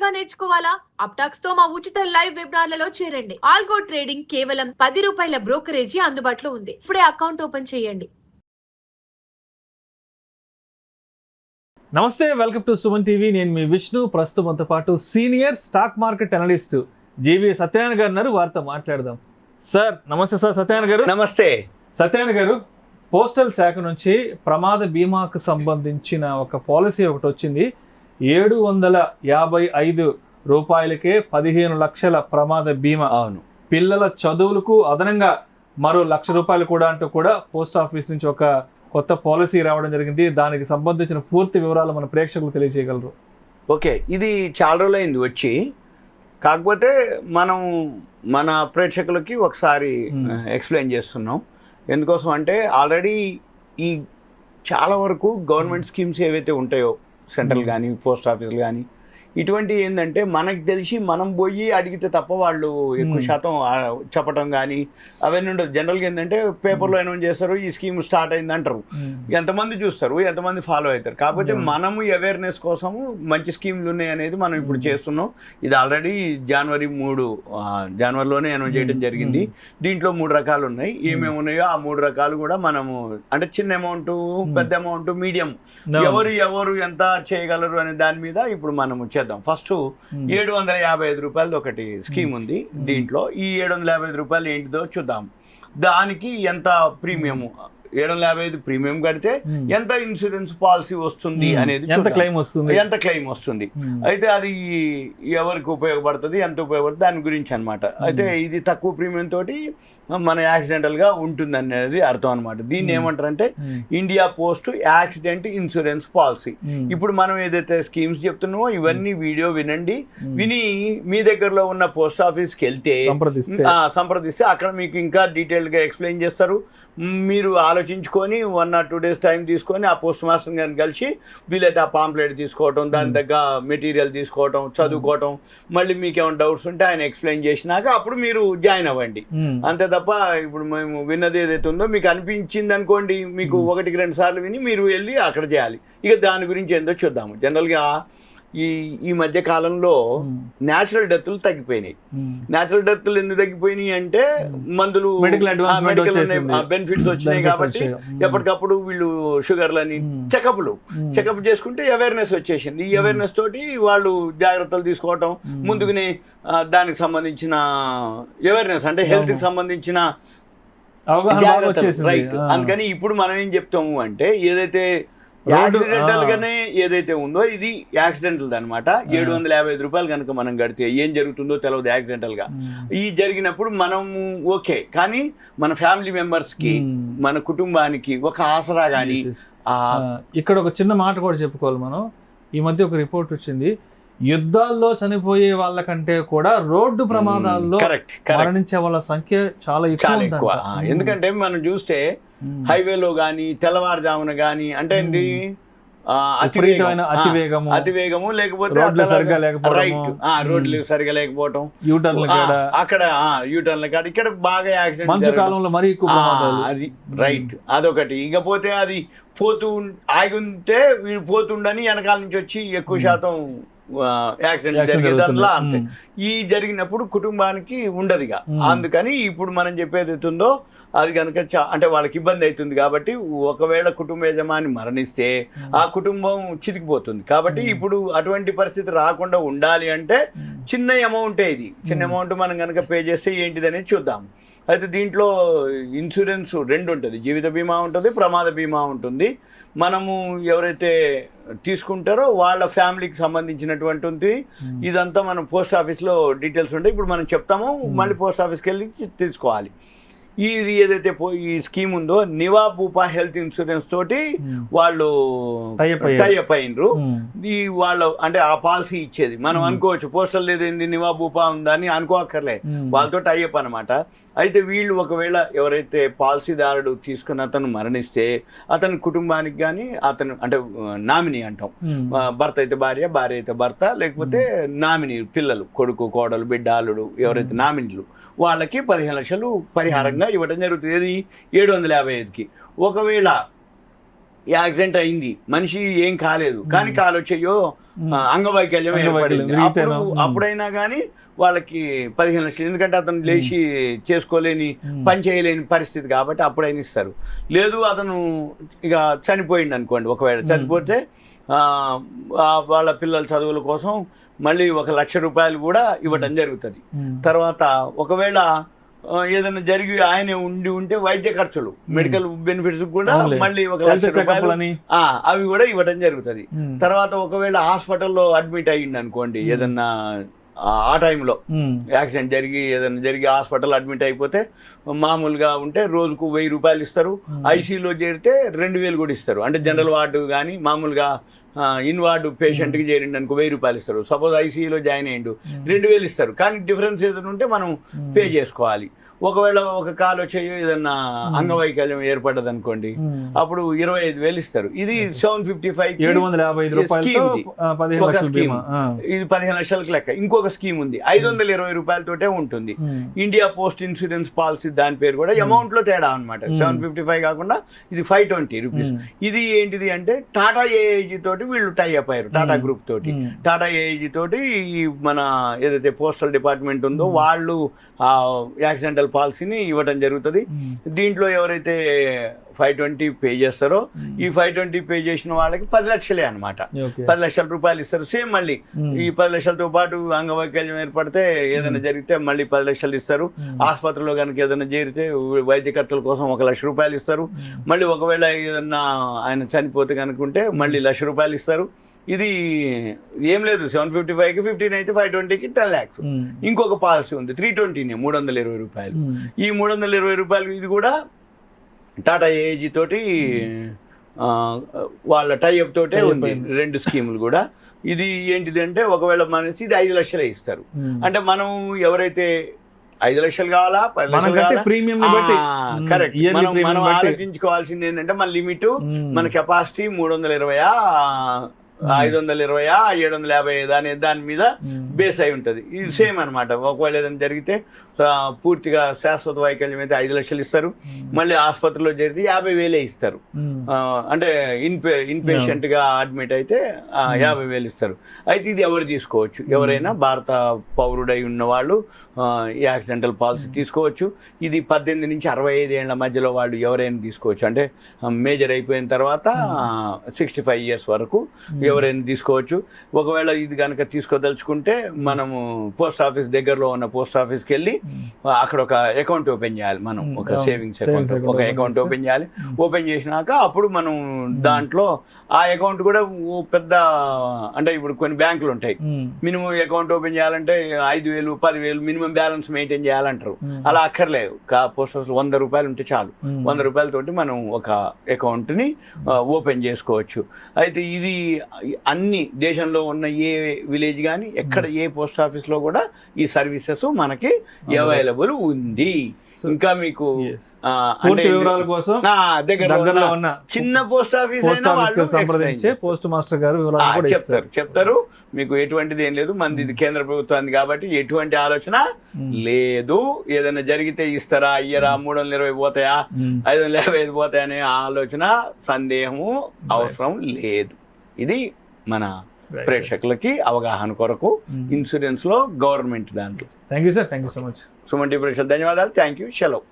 ఫ్రీగా నేర్చుకోవాలా? అప్టాక్స్ తో మా ఉచిత లైవ్ వెబినార్లలో చేరండి. ఆల్గో ట్రేడింగ్ కేవలం ₹10 బ్రోకరేజీ అందుబాటులో ఉంది. ఇప్పుడే అకౌంట్ ఓపెన్ చేయండి. నమస్తే, వెల్కమ్ టు సుమన్ టీవీ. నేను మీ విష్ణు. ప్రస్తుతం మనతో పాటు సీనియర్ స్టాక్ మార్కెట్ అనలిస్ట్ జీవి సత్యనారాయణ గారు ఉన్నారు. వారితో మాట్లాడదాం. సార్ నమస్తే. సార్ సత్యనారాయణ గారు నమస్తే. సత్యనారాయణ గారు, పోస్టల్ శాఖ నుంచి ప్రమాద బీమాకు సంబంధించిన ఒక పాలసీ ఒకటి వచ్చింది. ₹755కే 15 లక్షల ప్రమాద బీమా. అవును, పిల్లల చదువులకు అదనంగా మరో ₹1,00,000 కూడా అంటూ కూడా పోస్ట్ ఆఫీస్ నుంచి ఒక కొత్త పాలసీ రావడం జరిగింది. దానికి సంబంధించిన పూర్తి వివరాలు మన ప్రేక్షకులు తెలియజేయగలరు? ఓకే, ఇది చాలా రోజులైంది వచ్చి, కాకపోతే మనం మన ప్రేక్షకులకి ఒకసారి ఎక్స్ప్లెయిన్ చేస్తున్నాం. ఎందుకోసం అంటే ఆల్రెడీ ఈ చాలా వరకు గవర్నమెంట్ స్కీమ్స్ ఏవైతే ఉంటాయో, సెంట్రల్ కానీ పోస్ట్ ఆఫీసులు కానీ, ఇటువంటి ఏంటంటే మనకు తెలిసి మనం పోయి అడిగితే తప్ప వాళ్ళు ఎక్కువ శాతం చెప్పడం కానీ అవన్నీ ఉండదు. జనరల్గా ఏంటంటే పేపర్లో అనౌన్స్ చేస్తారు, ఈ స్కీమ్ స్టార్ట్ అయింది అంటారు. ఎంతమంది చూస్తారు, ఎంతమంది ఫాలో అవుతారు. కాకపోతే మనము అవేర్నెస్ కోసము మంచి స్కీమ్లు ఉన్నాయి అనేది మనం ఇప్పుడు చేస్తున్నాం. ఇది ఆల్రెడీ జనవరిలోనే అనౌన్స్ చేయడం జరిగింది. దీంట్లో 3 రకాలు ఉన్నాయి. ఏమేమి ఉన్నాయో ఆ 3 రకాలు కూడా మనము, అంటే చిన్న అమౌంట్, పెద్ద అమౌంట్, మీడియం, ఎవరు ఎంత చేయగలరు అనే దాని మీద ఇప్పుడు మనము చేద్దాం. ఫస్ట్ ₹755 ఒకటి స్కీమ్ ఉంది. దీంట్లో ఈ ₹755 ఏంటిదో చూద్దాం. దానికి ఎంత ప్రీమియం, 755 ప్రీమియం కడితే ఎంత ఇన్సూరెన్స్ పాలసీ వస్తుంది అనేది, ఎంత క్లెయిమ్ వస్తుంది, అయితే అది ఎవరికి ఉపయోగపడుతుంది, ఎంత ఉపయోగపడుతుంది దాని గురించి అనమాట. అయితే ఇది తక్కువ ప్రీమియం తోటి మన యాక్సిడెంటల్ గా ఉంటుంది అనేది అర్థం అనమాట. దీన్ని ఏమంటారంటే India post accident insurance policy. ఇప్పుడు మనం ఏదైతే స్కీమ్స్ చెప్తున్నామో ఇవన్నీ వీడియో వినండి. విని మీ దగ్గరలో ఉన్న పోస్ట్ ఆఫీస్కి వెళ్తే సంప్రదిస్తే అక్కడ మీకు ఇంకా డీటెయిల్గా ఎక్స్ప్లెయిన్ చేస్తారు. మీరు ఆలోచించుకొని 1 or 2 days టైం తీసుకొని ఆ పోస్ట్ మాస్టర్ గారిని కలిసి వీలైతే ఆ పాంప్లెట్ తీసుకోవటం, దాని దగ్గర మెటీరియల్ తీసుకోవటం, చదువుకోవటం, మళ్ళీ మీకు ఏమైనా డౌట్స్ ఉంటే ఆయన ఎక్స్ప్లెయిన్ చేసినాక అప్పుడు మీరు జాయిన్ అవ్వండి. అంతే తప్ప ఇప్పుడు మేము విన్నది ఏదైతే ఉందో మీకు అనిపించింది అనుకోండి, మీకు 1-2 సార్లు విని మీరు వెళ్ళి అక్కడ చేయాలి. ఇక దాని గురించి ఏందో చూద్దాము. జనరల్గా ఈ మధ్య కాలంలో న్యాచురల్ డెత్లు తగ్గిపోయినాయి. న్యాచురల్ డెత్లు ఎందుకు తగ్గిపోయినాయి అంటే మందులు, మెడికల్ బెనిఫిట్స్ వచ్చినాయి కాబట్టి ఎప్పటికప్పుడు వీళ్ళు షుగర్లని చెకప్ చేసుకుంటే అవేర్నెస్ వచ్చేసింది. ఈ అవేర్నెస్ తోటి వాళ్ళు జాగ్రత్తలు తీసుకోవటం, ముందుగానే దానికి సంబంధించిన అవేర్నెస్ అంటే హెల్త్ కి సంబంధించిన జాగ్రత్తలు, రైట్. అందుకని ఇప్పుడు మనం ఏం చెప్తాము అంటే ఏదైతే యాక్సిడెంటల్ గానే ఏదైతే ఉందో ఇది యాక్సిడెంటల్ అనమాట. ₹755 కనుక మనం కడితే ఏం జరుగుతుందో తెలియదు యాక్సిడెంటల్ గా. ఈ జరిగినప్పుడు మనము ఓకే, కానీ మన ఫ్యామిలీ మెంబర్స్ కి, మన కుటుంబానికి ఒక ఆసరా గాని. ఇక్కడ ఒక చిన్న మాట కూడా చెప్పుకోవాలి మనం. ఈ మధ్య ఒక రిపోర్ట్ వచ్చింది, యుద్ధాల్లో చనిపోయే వాళ్ళకంటే కూడా రోడ్డు ప్రమాదాల్లో మరణించే వాళ్ళ సంఖ్య చాలా ఎక్కువ. ఎందుకంటే మనం చూస్తే హైవేలో గానీ తెల్లవారుజామున గానీ అంటే అతివేగము, లేకపోతే రోడ్లు సరిగా లేకపోవటం, అక్కడ యూటర్న్ల కాడ ఇక్కడ బాగా యాక్సిడెంట్, అది రైట్. అదొకటి. ఇకపోతే అది ఆగి ఉంటే వీడు పోతుండని వెనకాల నుంచి వచ్చి ఎక్కువ శాతం యాక్సిడెంట్ జరిగేదానిలా. అంతే. ఈ జరిగినప్పుడు కుటుంబానికి ఉండదుగా. అందుకని ఇప్పుడు మనం చెప్పేది అవుతుందో అది కనుక అంటే వాళ్ళకి ఇబ్బంది అవుతుంది. కాబట్టి ఒకవేళ కుటుంబ యజమాని మరణిస్తే ఆ కుటుంబం చితికిపోతుంది. కాబట్టి ఇప్పుడు అటువంటి పరిస్థితి రాకుండా ఉండాలి అంటే చిన్న అమౌంటే ఇది. చిన్న అమౌంట్ మనం కనుక పే చేస్తే ఏంటిదనేది చూద్దాం. అయితే దీంట్లో ఇన్సూరెన్స్ 2 ఉంటుంది. జీవిత బీమా ఉంటుంది, ప్రమాద బీమా ఉంటుంది. మనము ఎవరైతే తీసుకుంటారో వాళ్ళ ఫ్యామిలీకి సంబంధించినటువంటి ఉంది. ఇదంతా మనం పోస్ట్ ఆఫీస్లో డీటెయిల్స్ ఉంటాయి. ఇప్పుడు మనం చెప్తాము, మళ్ళీ పోస్ట్ ఆఫీస్కి వెళ్ళి తీసుకోవాలి. ఇది ఏదైతే ఈ స్కీమ్ ఉందో నివా బూపా హెల్త్ ఇన్సూరెన్స్ తోటి వాళ్ళు టైఅప్ అయినరు. ఈ వాళ్ళు అంటే ఆ పాలసీ ఇచ్చేది మనం అనుకోవచ్చు, పోస్టల్ లేదేంది నివా బూపా ఉందని అనుకోక్కర్లే, వాళ్ళతో టైఅప్ అనమాట. అయితే వీళ్ళు ఒకవేళ ఎవరైతే పాలసీదారుడు తీసుకున్న అతను మరణిస్తే అతని కుటుంబానికి కానీ, అతను అంటే నామినీ అంటాం, భర్త అయితే భార్య, భార్య అయితే భర్త, లేకపోతే నామినీ పిల్లలు, కొడుకు, కోడలు, బిడ్డ, అల్లుడు, ఎవరైతే నామినీలు వాళ్ళకి 15 లక్షలు పరిహారంగా ఇవ్వడం జరుగుతుంది. ఏది 755కి. ఒకవేళ యాక్సిడెంట్ అయింది, మనిషి ఏం కాలేదు కానీ కాలు వచ్చేయో అంగవైకల్యం ఏర్పడింది, అప్పుడైనా కానీ వాళ్ళకి 15 లక్షలు, ఎందుకంటే అతను లేచి చేసుకోలేని పని చేయలేని పరిస్థితి కాబట్టి అప్పుడైనా ఇస్తారు. లేదు అతను ఇక చనిపోయింది అనుకోండి, ఒకవేళ చనిపోతే వాళ్ళ పిల్లల చదువుల కోసం మళ్ళీ 1 లక్ష రూపాయలు కూడా ఇవ్వడం జరుగుతుంది. తర్వాత ఒకవేళ ఏదైనా జరిగి ఆయన ఉంటే వైద్య ఖర్చులు, మెడికల్ బెనిఫిట్స్ కూడా మళ్ళీ 1 లక్ష రూపాయలు అవి కూడా ఇవ్వడం జరుగుతుంది. తర్వాత ఒకవేళ హాస్పిటల్లో అడ్మిట్ అయ్యింది అనుకోండి, ఏదన్నా ఆ టైంలో యాక్సిడెంట్ జరిగి హాస్పిటల్ అడ్మిట్ అయిపోతే మామూలుగా ఉంటే రోజుకు 1000 రూపాయలు ఇస్తారు. ఐసీయూలో చేరితే 2000 కూడా ఇస్తారు. అంటే జనరల్ వార్డు కానీ మామూలుగా ఇన్ వార్డు పేషెంట్కి చేరిండి అనుకో 1000 రూపాయలు ఇస్తారు. సపోజ్ ఐసీయూలో జాయిన్ అయ్యిండు 2000 ఇస్తారు. కానీ డిఫరెన్స్ ఏదైనా ఉంటే మనం పే చేసుకోవాలి. ఒకవేళ ఒక కాలు చేయో ఏదన్నా అంగవైకల్యం ఏర్పడ్డది అనుకోండి, అప్పుడు 25,000 ఇస్తారు. ఇది 755 స్కీమ్, ఒక స్కీమ్. ఇది 15 లక్షలకు లెక్క. ఇంకొక స్కీమ్ ఉంది 520 రూపాయలతోటే ఉంటుంది, ఇండియా పోస్ట్ ఇన్సూరెన్స్ పాలసీ, దాని పేరు కూడా అమౌంట్ లో తేడా అనమాట. 755 కాకుండా ఇది 520 రూపీస్. ఇది ఏంటిది అంటే టాటా ఏఐజీ తోటి వీళ్ళు టై అప్ అయ్యారు, టాటా గ్రూప్ తోటి. టాటా ఏఐజీ తోటి ఈ మన ఏదైతే పోస్టల్ డిపార్ట్మెంట్ ఉందో వాళ్ళు యాక్సిడెంటల్ పాలసీని ఇవ్వడం జరుగుతుంది. దీంట్లో ఎవరైతే 520 పే చేస్తారో, ఈ 520 పే చేసిన వాళ్ళకి 10 లక్షలే అనమాట. 10 లక్షల రూపాయలు ఇస్తారు. సేమ్ మళ్ళీ ఈ 10 లక్షలతో పాటు అంగవైకల్యం ఏర్పడితే ఏదైనా జరిగితే మళ్ళీ 10 లక్షలు ఇస్తారు. ఆసుపత్రిలో కనుక ఏదైనా చేరితే వైద్య ఖర్చుల కోసం 1 లక్ష రూపాయలు ఇస్తారు. మళ్ళీ ఒకవేళ ఏదన్నా ఆయన చనిపోతే కనుకుంటే మళ్ళీ 1 లక్ష రూపాయలు ఇస్తారు. ఇది ఏం లేదు, 755కి 15 అయితే 520కి 10 lakhs. ఇంకొక పాలసీ ఉంది 320, 320 రూపాయలు. ఈ 320 రూపాయలు ఇది కూడా టాటా ఏఐజీ తోటి వాళ్ళ టైఅప్ తోటే ఉంది, 2 స్కీములు కూడా. ఇది ఏంటిది అంటే ఒకవేళ మనసి ఇది 5 లక్షలే ఇస్తారు. అంటే మనం ఎవరైతే 5 లక్షలు కావాలా 10 లక్షలు కావాలా, కరెక్ట్. మనం ఆలోచించుకోవాల్సింది ఏంటంటే మన లిమిట్, మన కెపాసిటీ 320, 520, 750 అనే దాని మీద బేస్ అయి ఉంటుంది. ఇది సేమ్ అనమాట. ఒకవేళ ఏదైనా జరిగితే పూర్తిగా శాశ్వత వైకల్యం అయితే 5 లక్షలు ఇస్తారు. మళ్ళీ ఆసుపత్రిలో జరిగితే 50,000 ఇస్తారు. అంటే ఇన్ పేషెంట్ గా అడ్మిట్ అయితే 50,000 ఇస్తారు. అయితే ఇది ఎవరు తీసుకోవచ్చు, ఎవరైనా భారత పౌరుడై ఉన్న వాళ్ళు యాక్సిడెంటల్ పాలసీ తీసుకోవచ్చు. ఇది 18 నుంచి 65 ఏళ్ల మధ్యలో వాళ్ళు ఎవరైనా తీసుకోవచ్చు. అంటే మేజర్ అయిపోయిన తర్వాత 65 years వరకు ఎవరైనా తీసుకోవచ్చు. ఒకవేళ ఇది కనుక తీసుకోదలుచుకుంటే మనము పోస్ట్ ఆఫీస్, దగ్గరలో ఉన్న పోస్ట్ ఆఫీస్కి వెళ్ళి అక్కడ ఒక అకౌంట్ ఓపెన్ చేయాలి. మనం ఒక సేవింగ్స్ అకౌంట్, ఒక అకౌంట్ ఓపెన్ చేయాలి. ఓపెన్ చేసినాక అప్పుడు మనం దాంట్లో ఆ అకౌంట్ కూడా పెద్ద, అంటే ఇప్పుడు కొన్ని బ్యాంకులు ఉంటాయి, మినిమం అకౌంట్ ఓపెన్ చేయాలంటే 5,000, 10,000 మినిమం బ్యాలెన్స్ మెయింటైన్ చేయాలంటారు. అలా అక్కర్లేదు. పోస్ట్ ఆఫీస్ 100 రూపాయలు ఉంటే చాలు. 100 రూపాయలతోటి మనం ఒక అకౌంట్ని ఓపెన్ చేసుకోవచ్చు. అయితే ఇది అన్ని దేశంలో ఉన్న ఏ విలేజ్ కానీ ఎక్కడ ఏ పోస్ట్ ఆఫీస్లో కూడా ఈ సర్వీసెస్ మనకి అవైలబుల్ ఉంది. ఇంకా మీకు వివరాల కోసం దగ్గరలో ఉన్న చిన్న పోస్ట్ ఆఫీస్ అయినా వాళ్ళు పోస్ట్ మాస్టర్ గారు చెప్తారు. మీకు ఎటువంటిది ఏం లేదు, మనది ఇది కేంద్ర ప్రభుత్వానికి కాబట్టి ఎటువంటి ఆలోచన లేదు. ఏదైనా జరిగితే ఇస్తారా, అయ్యరా, 320 పోతాయా, 550 పోతాయా అనే ఆలోచన, సందేహము అవసరం లేదు. ఇది మన ప్రేక్షకులకి అవగాహన కొరకు ఇన్సూరెన్స్ లో గవర్నమెంట్ దాంట్లో. Thank you sir, thank you so much. Suman TV ప్రేక్షకులకు ధన్యవాదాలు. Thank you. సెలవు.